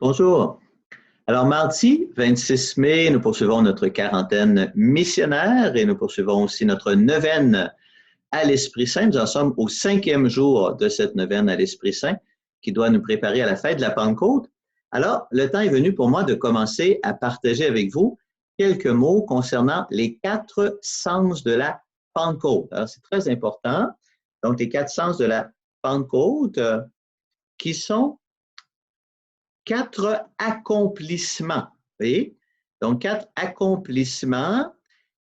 Bonjour. Alors, mardi 26 mai, nous poursuivons notre quarantaine missionnaire et nous poursuivons aussi notre neuvaine à l'Esprit Saint. Nous en sommes au 5e jour de cette neuvaine à l'Esprit Saint qui doit nous préparer à la fête de la Pentecôte. Alors, le temps est venu pour moi de commencer à partager avec vous quelques mots concernant les 4 sens de la Pentecôte. Alors, c'est très important. Donc, les 4 sens de la Pentecôte qui sont 4 accomplissements. Vous voyez? Donc, 4 accomplissements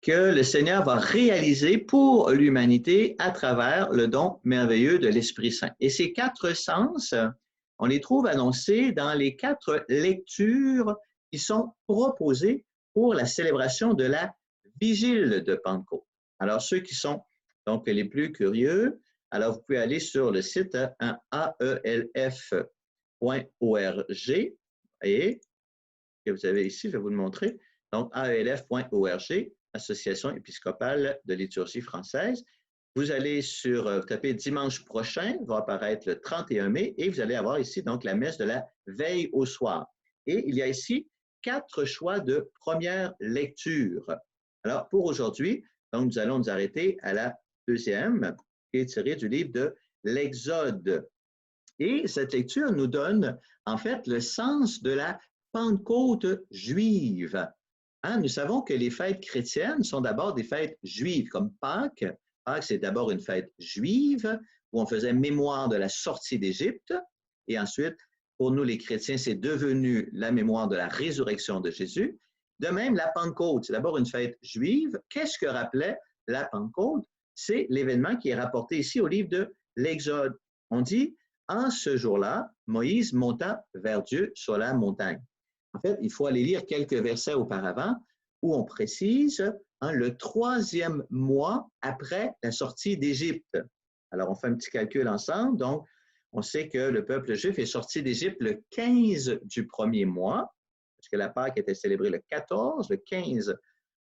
que le Seigneur va réaliser pour l'humanité à travers le don merveilleux de l'Esprit Saint. Et ces 4 sens, on les trouve annoncés dans les 4 lectures qui sont proposées pour la célébration de la Vigile de Pentecôte. Alors, ceux qui sont donc les plus curieux, alors vous pouvez aller sur le site aelf.org et que vous avez ici, je vais vous le montrer. Donc, aelf.org, Association épiscopale de liturgie française. Vous allez taper dimanche prochain, va apparaître le 31 mai, et vous allez avoir ici donc la messe de la veille au soir. Et il y a ici 4 choix de première lecture. Alors, pour aujourd'hui, donc nous allons nous arrêter à la deuxième, qui est tirée du livre de l'Exode. Et cette lecture nous donne en fait le sens de la Pentecôte juive. Nous savons que les fêtes chrétiennes sont d'abord des fêtes juives, comme Pâques. Pâques, c'est d'abord une fête juive où on faisait mémoire de la sortie d'Égypte. Et ensuite, pour nous les chrétiens, c'est devenu la mémoire de la résurrection de Jésus. De même, la Pentecôte, c'est d'abord une fête juive. Qu'est-ce que rappelait la Pentecôte? C'est l'événement qui est rapporté ici au livre de l'Exode. On dit, en ce jour-là, Moïse monta vers Dieu sur la montagne. En fait, il faut aller lire quelques versets auparavant où on précise le 3e mois après la sortie d'Égypte. Alors, on fait un petit calcul ensemble. Donc, on sait que le peuple juif est sorti d'Égypte le 15 du premier mois, parce que la Pâque était célébrée le 14. Le 15,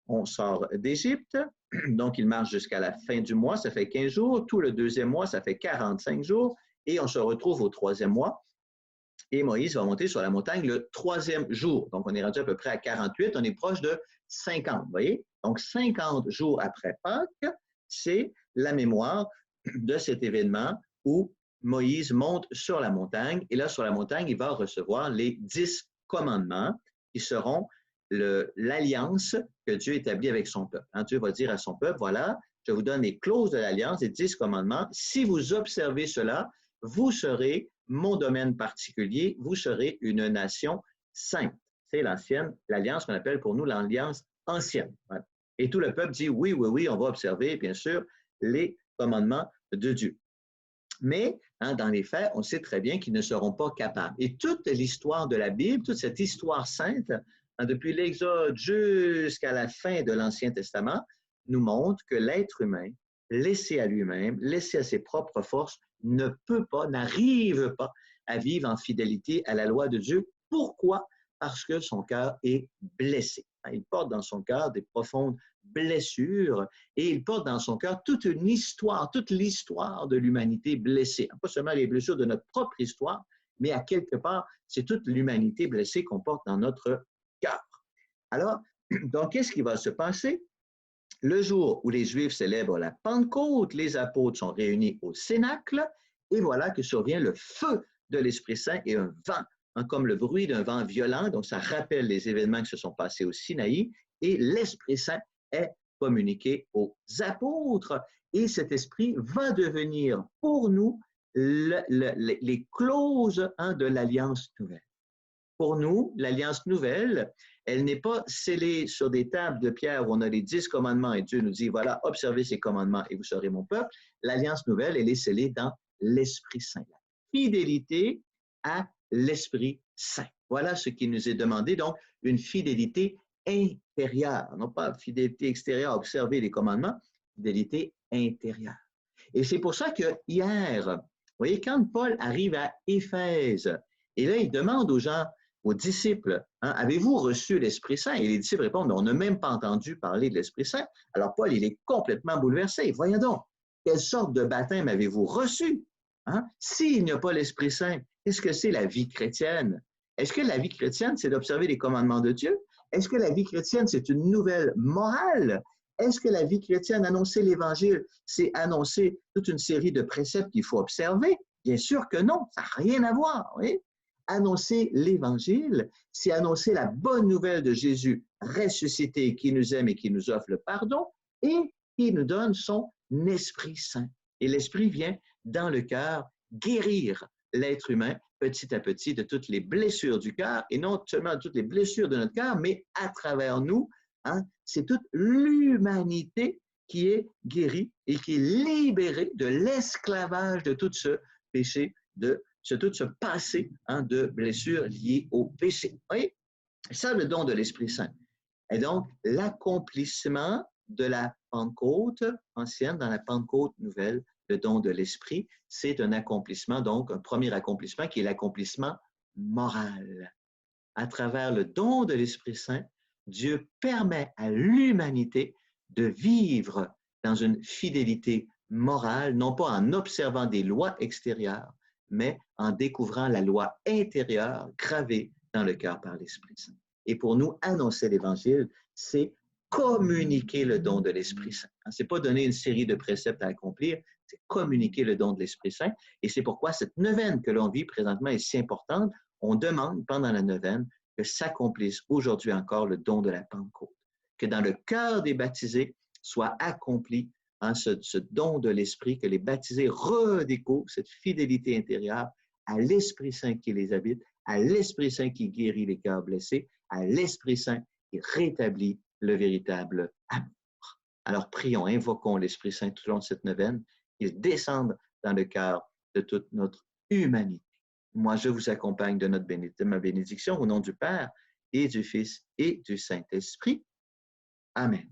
on sort d'Égypte. Donc, il marche jusqu'à la fin du mois, ça fait 15 jours. Tout le 2e mois, ça fait 45 jours. Et on se retrouve au 3e mois. Et Moïse va monter sur la montagne le 3e jour. Donc, on est rendu à peu près à 48. On est proche de 50, vous voyez? Donc, 50 jours après Pâques, c'est la mémoire de cet événement où Moïse monte sur la montagne. Et là, sur la montagne, il va recevoir les 10 commandements qui seront l'alliance que Dieu établit avec son peuple. Dieu va dire à son peuple, voilà, je vous donne les clauses de l'alliance, les 10 commandements. Si vous observez cela, vous serez mon domaine particulier, vous serez une nation sainte. C'est l'alliance qu'on appelle pour nous l'alliance ancienne. Voilà. Et tout le peuple dit oui, oui, oui, on va observer, bien sûr, les commandements de Dieu. Mais dans les faits, on sait très bien qu'ils ne seront pas capables. Et toute l'histoire de la Bible, toute cette histoire sainte, depuis l'Exode jusqu'à la fin de l'Ancien Testament, nous montre que l'être humain, laissé à lui-même, laissé à ses propres forces, ne peut pas, n'arrive pas à vivre en fidélité à la loi de Dieu. Pourquoi? Parce que son cœur est blessé. Il porte dans son cœur des profondes blessures et il porte dans son cœur toute une histoire, toute l'histoire de l'humanité blessée. Pas seulement les blessures de notre propre histoire, mais à quelque part, c'est toute l'humanité blessée qu'on porte dans notre cœur. Alors, donc, qu'est-ce qui va se passer? Le jour où les Juifs célèbrent la Pentecôte, les apôtres sont réunis au Cénacle et voilà que survient le feu de l'Esprit Saint et un vent, comme le bruit d'un vent violent. Donc, ça rappelle les événements qui se sont passés au Sinaï et l'Esprit Saint est communiqué aux apôtres et cet esprit va devenir pour nous les clauses de l'Alliance nouvelle. Pour nous, l'Alliance nouvelle, elle n'est pas scellée sur des tables de pierre où on a les 10 commandements et Dieu nous dit, voilà, observez ces commandements et vous serez mon peuple. L'Alliance nouvelle, elle est scellée dans l'Esprit Saint. La fidélité à l'Esprit Saint. Voilà ce qui nous est demandé, donc une fidélité intérieure, non pas fidélité extérieure, observer les commandements, fidélité intérieure. Et c'est pour ça que hier, vous voyez, quand Paul arrive à Éphèse, et là, il demande aux gens, aux disciples, avez-vous reçu l'Esprit Saint? Et les disciples répondent, on n'a même pas entendu parler de l'Esprit Saint. Alors Paul, il est complètement bouleversé. Voyons donc, quelle sorte de baptême avez-vous reçu? S'il n'y a pas l'Esprit Saint, qu'est-ce que c'est la vie chrétienne? Est-ce que la vie chrétienne, c'est d'observer les commandements de Dieu? Est-ce que la vie chrétienne, c'est une nouvelle morale? Est-ce que la vie chrétienne, annoncer l'Évangile, c'est annoncer toute une série de préceptes qu'il faut observer? Bien sûr que non, ça n'a rien à voir. Oui? Annoncer l'Évangile, c'est annoncer la bonne nouvelle de Jésus ressuscité, qui nous aime et qui nous offre le pardon et qui nous donne son Esprit Saint. Et l'Esprit vient dans le cœur guérir l'être humain petit à petit de toutes les blessures du cœur, et non seulement de toutes les blessures de notre cœur, mais à travers nous, hein, c'est toute l'humanité qui est guérie et qui est libérée de l'esclavage de tout ce péché, de tout ce passé de blessures liées au péché. Vous voyez? Ça, le don de l'Esprit Saint. Et donc, l'accomplissement de la Pentecôte ancienne dans la Pentecôte nouvelle, le don de l'Esprit, c'est un accomplissement, donc un premier accomplissement qui est l'accomplissement moral. À travers le don de l'Esprit Saint, Dieu permet à l'humanité de vivre dans une fidélité morale, non pas en observant des lois extérieures, mais en découvrant la loi intérieure gravée dans le cœur par l'Esprit Saint. Et pour nous, annoncer l'Évangile, c'est communiquer le don de l'Esprit Saint. Ce n'est pas donner une série de préceptes à accomplir, c'est communiquer le don de l'Esprit Saint. Et c'est pourquoi cette neuvaine que l'on vit présentement est si importante. On demande pendant la neuvaine que s'accomplisse aujourd'hui encore le don de la Pentecôte, que dans le cœur des baptisés soit accompli ce don de l'Esprit, que les baptisés redécouvrent cette fidélité intérieure à l'Esprit Saint qui les habite, à l'Esprit Saint qui guérit les cœurs blessés, à l'Esprit Saint qui rétablit le véritable amour. Alors prions, invoquons l'Esprit Saint tout au long de cette neuvaine, qu'il descende dans le cœur de toute notre humanité. Moi, je vous accompagne de ma bénédiction au nom du Père et du Fils et du Saint-Esprit. Amen.